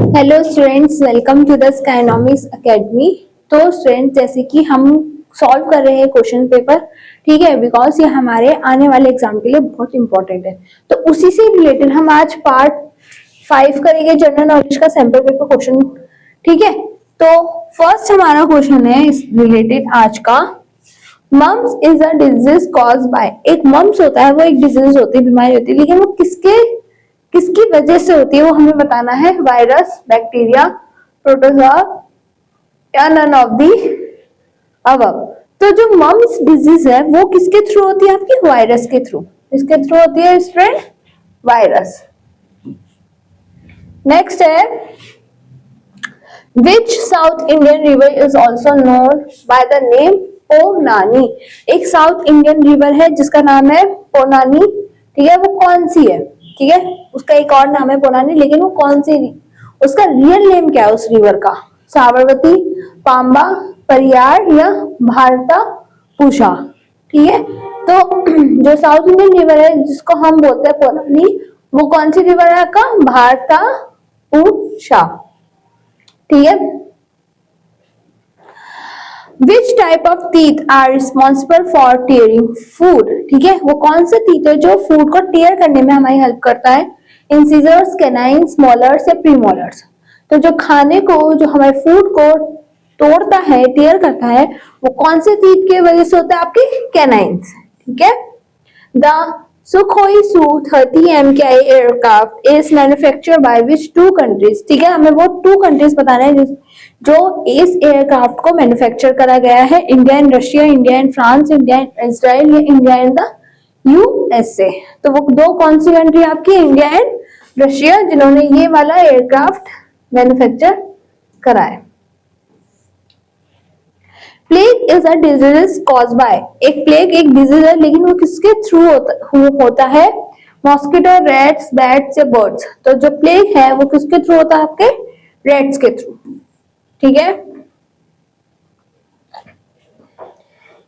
Hello students, welcome to the Skynomics academy. तो students, जैसे कि हम सॉल्व कर रहे हैं क्वेश्चन पेपर, ठीक है, बिकॉज ये हमारे आने वाले एग्जाम के लिए बहुत इंपॉर्टेंट है। तो उसी से रिलेटेड हम आज पार्ट 5 करेंगे, जनरल नॉलेज का सैंपल पेपर क्वेश्चन। ठीक है, तो फर्स्ट हमारा क्वेश्चन है इस रिलेटेड आज का। Mumps is a disease cause by, एक मम्स होता है, वो एक डिजीज होती है, बीमारी होती है, लेकिन वो किसकी वजह से होती है वो हमें बताना है। वायरस, बैक्टीरिया, प्रोटोजोआ या नन ऑफ दी अबव। तो जो मम्स डिजीज है वो किसके थ्रू होती है? आपकी वायरस के थ्रू। किसके थ्रू होती है स्टूडेंट? वायरस। नेक्स्ट है, which south Indian river is also known by the name Ponnani. एक साउथ इंडियन रिवर है जिसका नाम है पोनानी। ठीक है, वो कौन सी है? ठीक है, उसका एक और नाम है पोनानी, लेकिन वो कौन सी, उसका रियल नेम क्या है उस रिवर का? साबरमती, पांबा, परियार या भारता पुषा। ठीक है, तो जो साउथ इंडियन रिवर है जिसको हम बोलते हैं पोनानी, वो कौन सी रिवर है आपका? भारता पुषा। ठीक है, Which type of teeth are responsible for tearing food? ठीक है, वो कौन से teeth है जो फूड को टेयर करने में हमारी हेल्प करता है? इंसिजर्स, कैनाइन्स, मोलर्स या प्रीमोलर्स। तो जो खाने को, जो हमारे फूड को तोड़ता है, टेयर करता है, वो कौन से टीथ की वजह से होता है? आपके कैनाइन्स। ठीक है, the Sukhoi Su-30 MKI aircraft is manufacture by which two countries. ठीक है, हमें वो टू कंट्रीज बताना है जो इस एयरक्राफ्ट को मैन्युफैक्चर करा गया है। India and Russia, India and France, India and Israel या इंडिया एंड द यूएसए। तो वो दो कौन सी कंट्री आपकी? इंडिया एंड रशिया, जिन्होंने ये वाला एयरक्राफ्ट मैन्युफैक्चर करा है। Plague is a disease cause by, एक प्लेग एक डिजीज है, लेकिन वो किसके थ्रू होता है? मॉस्किटो, रैट्स, बैट्स या बर्ड्स। तो जो प्लेग है वो किसके थ्रू होता है? आपके रैट्स के थ्रू। ठीक है,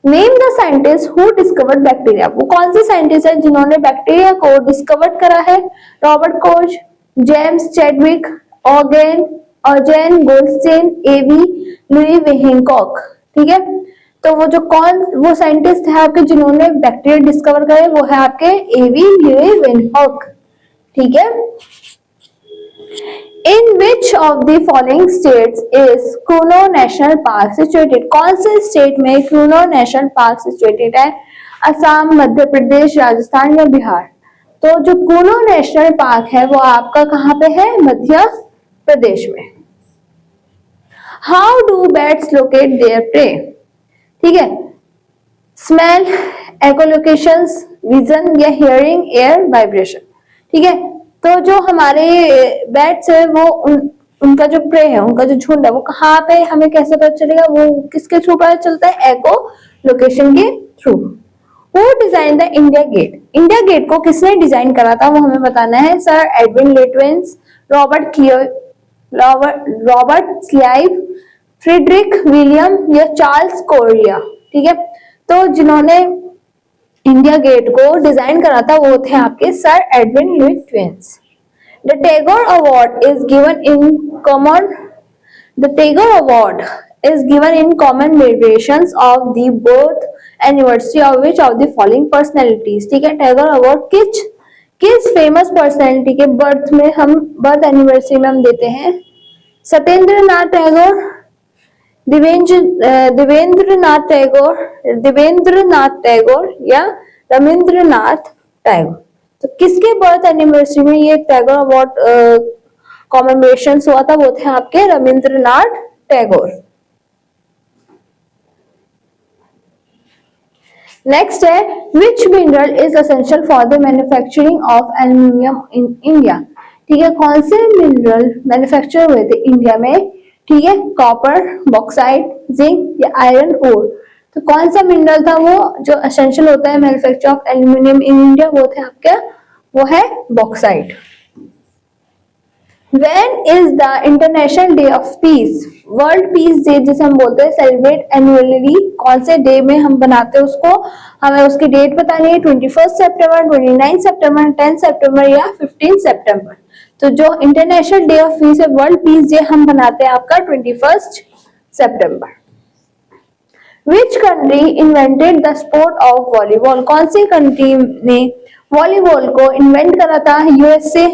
name the scientist who discovered bacteria, वो कौन सी साइंटिस्ट है जिन्होंने बैक्टीरिया को डिस्कवर करा है? Robert Koch, James Chadwick, Eugen Goldstein, Avi Louis Hancock. ठीक है, तो वो साइंटिस्ट है आपके जिन्होंने बैक्टीरिया डिस्कवर करे, वो है आपके एवी लुई हैंकॉक। ठीक है, In which of the following states is Kuno National Park situated? कौन से स्टेट में कुनो नेशनल पार्क सिचुएटेड है? असम, मध्य प्रदेश, राजस्थान या बिहार। तो जो कुनो नेशनल पार्क है वो आपका कहाँ पे है? मध्य प्रदेश में। How do bats locate their prey? ठीक है, स्मेल, एकोलोकेशंस, विजन या हियरिंग, एयर वाइब्रेशन। ठीक है, तो जो हमारे बैट्स है वो उनका जो प्रे है, उनका जो झुंड है, वो कहाँ पे, हमें कैसे पता चलेगा? वो किसके थ्रू पता चलता है? एको लोकेशन के through. Who design the India Gate? India Gate को किसने डिजाइन करा था वो हमें बताना है। Sir Edwin Lutyens, Robert Clive, Frederick William या चार्ल्स कोरिया। ठीक है, तो जिन्होंने इंडिया गेट को डिजाइन करा था वो थे आपके sir Edwin Lutyens. The Tagore Award is given in common. The Tagore Award is given in commemorations of the birth anniversary of which of the following personalities. ठीक है, टैगोर अवार्ड किस famous personality के birth anniversary में हम देते हैं? सत्येंद्र नाथ टैगोर, देवेंद्र नाथ टैगोर या रविंद्रनाथ टैगोर। तो किसके बर्थ एनिवर्सरी में ये टैगोर अवार्ड कॉमेमोरेशन हुआ था? वो थे आपके रविंद्रनाथ टैगोर। नेक्स्ट है, विच mineral is essential for the manufacturing of aluminium in India? ठीक है, कौन से मिनरल मैन्युफैक्चर हुए थे इंडिया में? ठीक है, कॉपर, बॉक्साइट, जिंक या आयरन ओर। तो कौन सा मिनरल था वो जो एसेंशियल होता है manufacture of aluminium in India? वो थे आपके, वो है bauxite. When is the International Day of Peace? World peace day जिसे हम बोलते हैं सेलिब्रेट एनुअली, कौन से डे में हम बनाते हैं उसको? हमें उसकी डेट बतानी है। 21 सितंबर, 29 सितंबर, 10 सितंबर या 15 सितंबर। तो जो इंटरनेशनल डे ऑफ पीस है, वर्ल्ड पीस डे हम बनाते हैं आपका 21 सितंबर। Which country invented the sport of volleyball? कौन सी कंट्री ने वॉलीबॉल को इन्वेंट करा था? यूएसए,